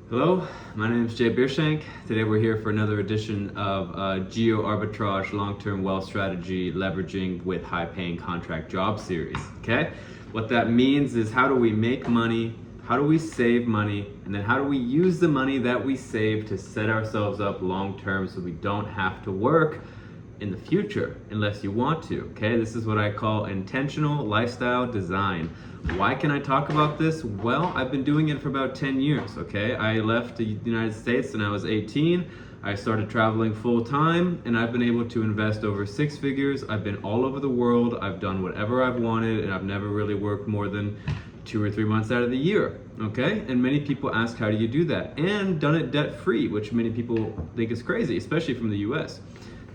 Hello, my name is Jay Beershank. Today we're here for another edition of geo-arbitrage long-term wealth strategy leveraging with high-paying contract job series. Okay, what that means is how do we make money, how do we save money, and then how do we use the money that we save to set ourselves up long-term so we don't have to work in the future unless you want to. Okay, this is what I call intentional lifestyle design. Why can I talk about this? Well, I've been doing it for about 10 years. Okay, I left the United States when I was 18. I started traveling full time and I've been able to invest over 6 figures. I've been all over the world. I've done whatever I've wanted and I've never really worked more than 2 or 3 months out of the year. Okay, and many people ask, how do you do that? And done it debt free, which many people think is crazy, especially from the US.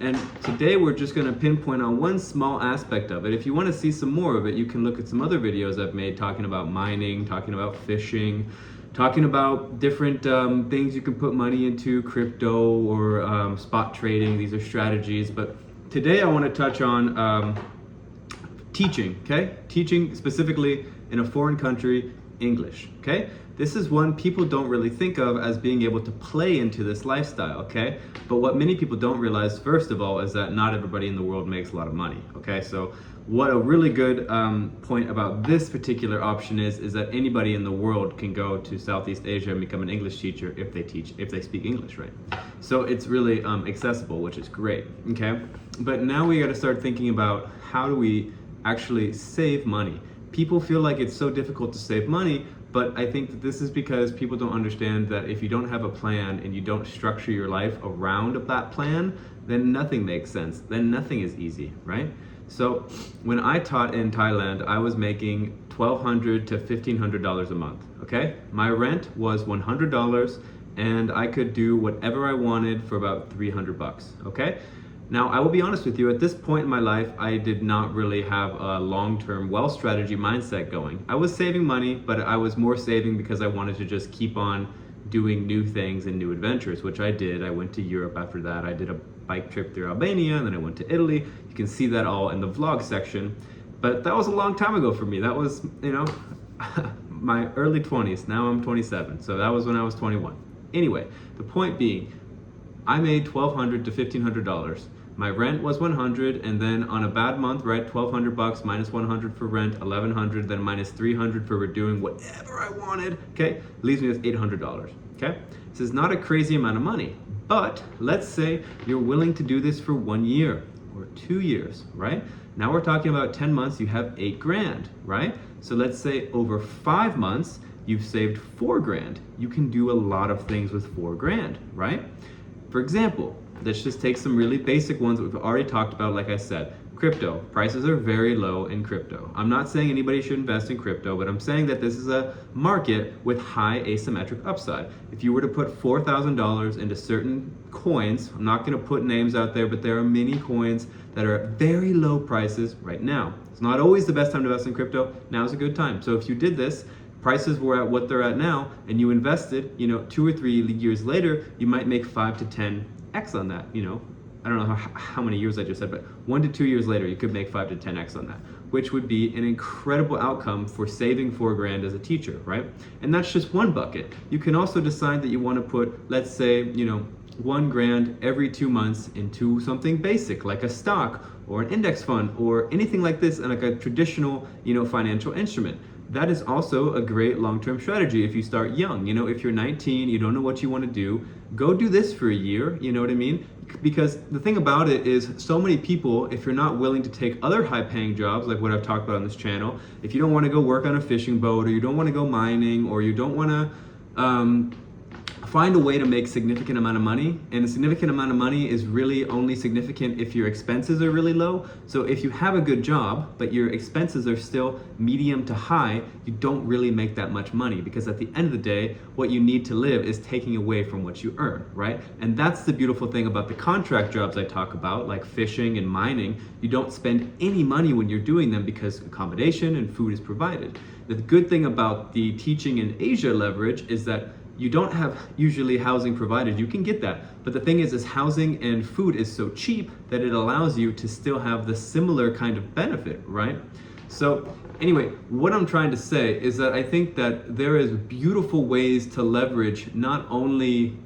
And today we're just going to pinpoint on one small aspect of it. If you want to see some more of it, you can look at some other videos I've made talking about mining, talking about fishing, talking about different things you can put money into, crypto or spot trading. These are strategies. But today I want to touch on teaching, okay? Teaching specifically in a foreign country, English, okay? This is one people don't really think of as being able to play into this lifestyle, okay? But what many people don't realize, first of all, is that not everybody in the world makes a lot of money, okay? So what a really good point about this particular option is that anybody in the world can go to Southeast Asia and become an English teacher if they speak English, right? So it's really accessible, which is great, okay? But now we gotta start thinking about how do we actually save money. People feel like it's so difficult to save money, but I think that this is because people don't understand that if you don't have a plan and you don't structure your life around that plan, then nothing makes sense. Then nothing is easy, right? So when I taught in Thailand, I was making $1,200 to $1,500 a month, okay? My rent was $100 and I could do whatever I wanted for about 300 bucks, okay? Now, I will be honest with you, at this point in my life, I did not really have a long-term wealth strategy mindset going. I was saving money, but I was more saving because I wanted to just keep on doing new things and new adventures, which I did. I went to Europe after that. I did a bike trip through Albania, and then I went to Italy. You can see that all in the vlog section. But that was a long time ago for me. That was, my early 20s. Now I'm 27, so that was when I was 21. Anyway, the point being, I made $1,200 to $1,500. My rent was $100, and then on a bad month, right, $1,200 minus $100 for rent, $1,100, then minus $300 for doing whatever I wanted, okay, leaves me with $800, okay? This is not a crazy amount of money, but let's say you're willing to do this for 1 year or 2 years, right? Now we're talking about 10 months, you have 8 grand, right? So let's say over 5 months, you've saved 4 grand. You can do a lot of things with 4 grand, right? For example, let's just take some really basic ones that we've already talked about. Like I said, crypto. Prices are very low in crypto. I'm not saying anybody should invest in crypto, but I'm saying that this is a market with high asymmetric upside. If you were to put $4,000 into certain coins, I'm not going to put names out there, but there are many coins that are at very low prices right now. It's not always the best time to invest in crypto. Now's a good time. So if you did this, prices were at what they're at now, and you invested, 2 or 3 years later, you might make 5 to 10x on that. I don't know how many years I just said, but 1 to 2 years later, you could make 5 to 10x on that, which would be an incredible outcome for saving 4 grand as a teacher, right? And that's just one bucket. You can also decide that you want to put, let's say, 1 grand every 2 months into something basic, like a stock or an index fund or anything like this, and like a traditional, financial instrument. That is also a great long-term strategy if you start young. If you're 19, you don't know what you want to do, go do this for a year, you know what I mean? Because the thing about it is so many people, if you're not willing to take other high-paying jobs, like what I've talked about on this channel, if you don't want to go work on a fishing boat, or you don't want to go mining, or you don't want to find a way to make significant amount of money, and a significant amount of money is really only significant if your expenses are really low. So if you have a good job, but your expenses are still medium to high, you don't really make that much money, because at the end of the day, what you need to live is taking away from what you earn, right? And that's the beautiful thing about the contract jobs I talk about, like fishing and mining. You don't spend any money when you're doing them because accommodation and food is provided. The good thing about the teaching in Asia leverage is that you don't have usually housing provided. You can get that, but the thing is housing and food is so cheap that it allows you to still have the similar kind of benefit, right? So anyway, what I'm trying to say is that I think that there is beautiful ways to leverage not only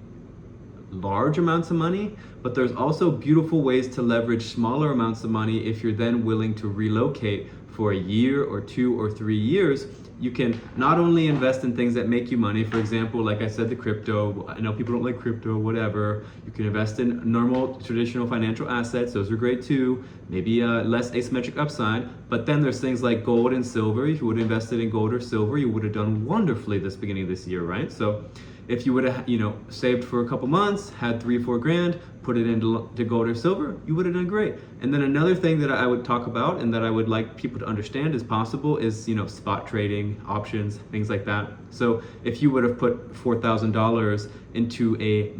large amounts of money, but there's also beautiful ways to leverage smaller amounts of money if you're then willing to relocate for a year or 2 or 3 years. You can not only invest in things that make you money, for example, like I said, the crypto. I know people don't like crypto, whatever. You can invest in normal, traditional financial assets. Those are great too. Maybe less asymmetric upside. But then there's things like gold and silver. If you would have invested in gold or silver, you would have done wonderfully this beginning of this year, right? So if you would have, saved for a couple months, had 3-4 grand, put it into gold or silver, you would have done great. And then another thing that I would talk about and that I would like people to understand is possible is, spot trading, options, things like that. So if you would have put $4,000 into a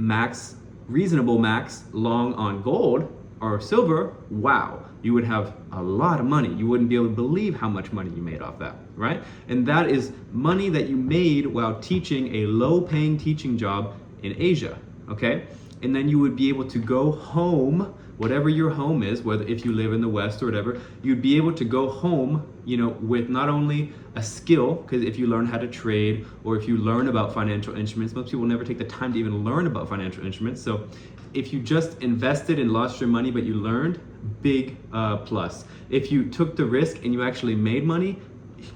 reasonable max long on gold or silver, wow, you would have a lot of money. You wouldn't be able to believe how much money you made off that, right? And that is money that you made while teaching a low-paying teaching job in Asia, okay? And then you would be able to go home, whatever your home is, whether if you live in the West or whatever, you'd be able to go home, with not only a skill, because if you learn how to trade or if you learn about financial instruments, most people never take the time to even learn about financial instruments. So if you just invested and lost your money, but you learned, big plus. If you took the risk and you actually made money,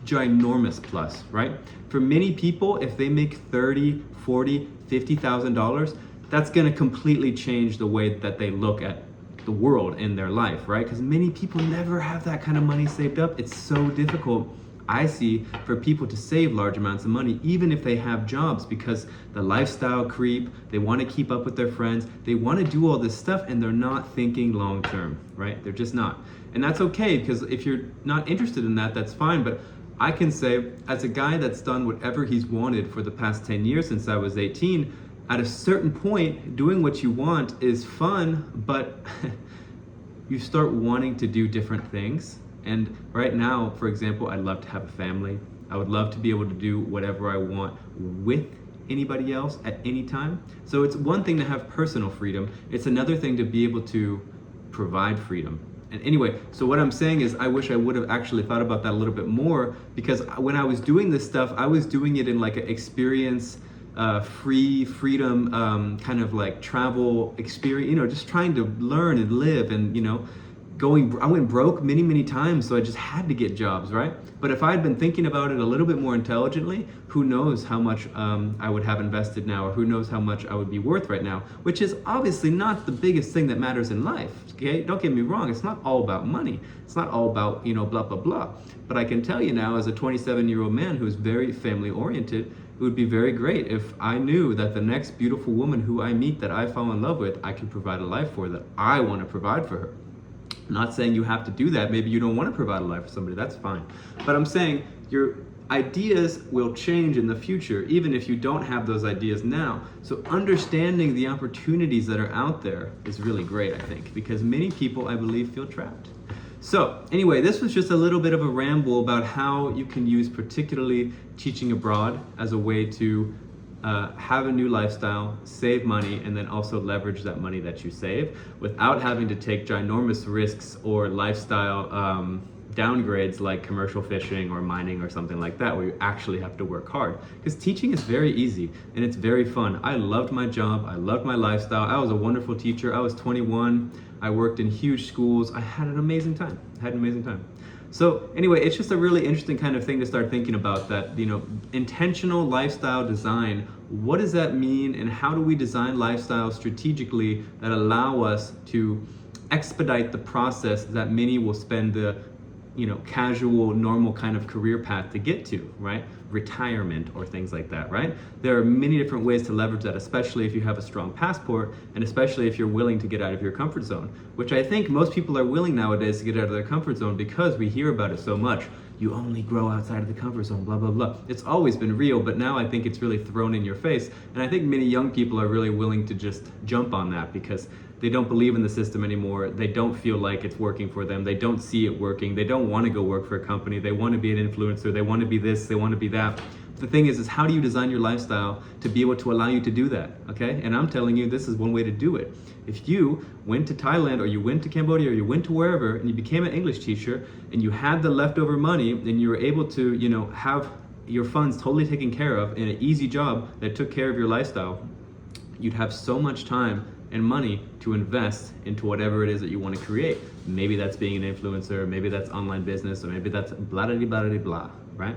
ginormous plus, right? For many people, if they make $30, $40, $50,000, that's gonna completely change the way that they look at the world in their life, right? Because many people never have that kind of money saved up. It's so difficult, I see, for people to save large amounts of money, even if they have jobs, because the lifestyle creep, they want to keep up with their friends, they want to do all this stuff, and they're not thinking long term, right? They're just not. And that's okay, because if you're not interested in that, that's fine. But I can say, as a guy that's done whatever he's wanted for the past 10 years since I was 18, at a certain point, doing what you want is fun, but you start wanting to do different things. And right now, for example, I'd love to have a family. I would love to be able to do whatever I want with anybody else at any time. So it's one thing to have personal freedom. It's another thing to be able to provide freedom. And anyway, so what I'm saying is I wish I would have actually thought about that a little bit more, because when I was doing this stuff, I was doing it in like an experience, freedom, kind of like travel experience, just trying to learn and live and, I went broke many times, so I just had to get jobs, right? But if I had been thinking about it a little bit more intelligently, who knows how much I would have invested now, or who knows how much I would be worth right now, which is obviously not the biggest thing that matters in life, okay? Don't get me wrong, it's not all about money. It's not all about, blah, blah, blah. But I can tell you now, as a 27-year-old man who's very family-oriented, it would be very great if I knew that the next beautiful woman who I meet that I fall in love with, I can provide a life for, that I want to provide for her. I'm not saying you have to do that. Maybe you don't want to provide a life for somebody, that's fine. But I'm saying your ideas will change in the future, even if you don't have those ideas now. So understanding the opportunities that are out there is really great, I think, because many people, I believe, feel trapped. So anyway, this was just a little bit of a ramble about how you can use particularly teaching abroad as a way to have a new lifestyle, save money, and then also leverage that money that you save without having to take ginormous risks or lifestyle downgrades like commercial fishing or mining or something like that, where you actually have to work hard. Because teaching is very easy and it's very fun. I loved my job, I loved my lifestyle, I was a wonderful teacher, I was 21, I worked in huge schools, I had an amazing time, So anyway, it's just a really interesting kind of thing to start thinking about, that, intentional lifestyle design. What does that mean, and how do we design lifestyles strategically that allow us to expedite the process that many will spend the casual, normal kind of career path to get to, right? Retirement or things like that, right? There are many different ways to leverage that, especially if you have a strong passport, and especially if you're willing to get out of your comfort zone, which I think most people are willing nowadays to get out of their comfort zone, because we hear about it so much. You only grow outside of the comfort zone, blah, blah, blah. It's always been real, but now I think it's really thrown in your face. And I think many young people are really willing to just jump on that because they don't believe in the system anymore. They don't feel like it's working for them. They don't see it working. They don't want to go work for a company. They want to be an influencer. They want to be this, they want to be that. the thing is how do you design your lifestyle to be able to allow you to do that, okay? And I'm telling you, this is one way to do it. If you went to Thailand or you went to Cambodia or you went to wherever and you became an English teacher and you had the leftover money and you were able to, you know, have your funds totally taken care of in an easy job that took care of your lifestyle, you'd have so much time and money to invest into whatever it is that you want to create. Maybe that's being an influencer, maybe that's online business, or maybe that's blah blah blah blah blah, right?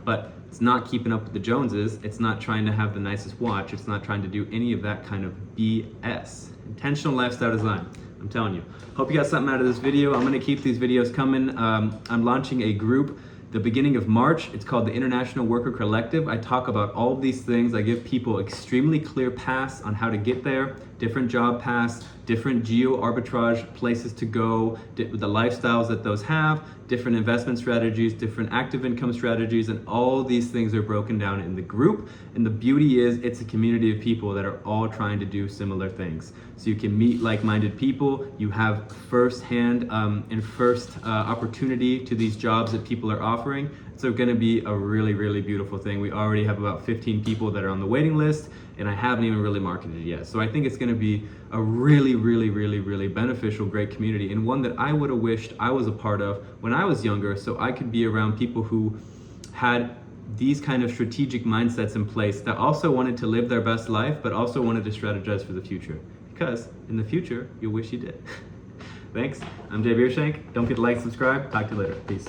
But it's not keeping up with the Joneses. It's not trying to have the nicest watch. It's not trying to do any of that kind of BS. Intentional lifestyle design. I'm telling you. Hope you got something out of this video. I'm going to keep these videos coming. I'm launching a group the beginning of March. It's called the International Worker Collective. I talk about all of these things. I give people extremely clear paths on how to get there, different job paths, different geo-arbitrage places to go, the lifestyles that those have, different investment strategies, different active income strategies, and all these things are broken down in the group. And the beauty is it's a community of people that are all trying to do similar things. So you can meet like-minded people, you have first-hand and first opportunity to these jobs that people are offering. It's going to be a really, really beautiful thing. We already have about 15 people that are on the waiting list, and I haven't even really marketed it yet. So I think it's going to be a really, really, really, really beneficial, great community, and one that I would have wished I was a part of when I was younger, so I could be around people who had these kind of strategic mindsets in place that also wanted to live their best life, but also wanted to strategize for the future. Because in the future, you'll wish you did. Thanks. I'm Jay Beershank. Don't forget to like, subscribe. Talk to you later. Peace.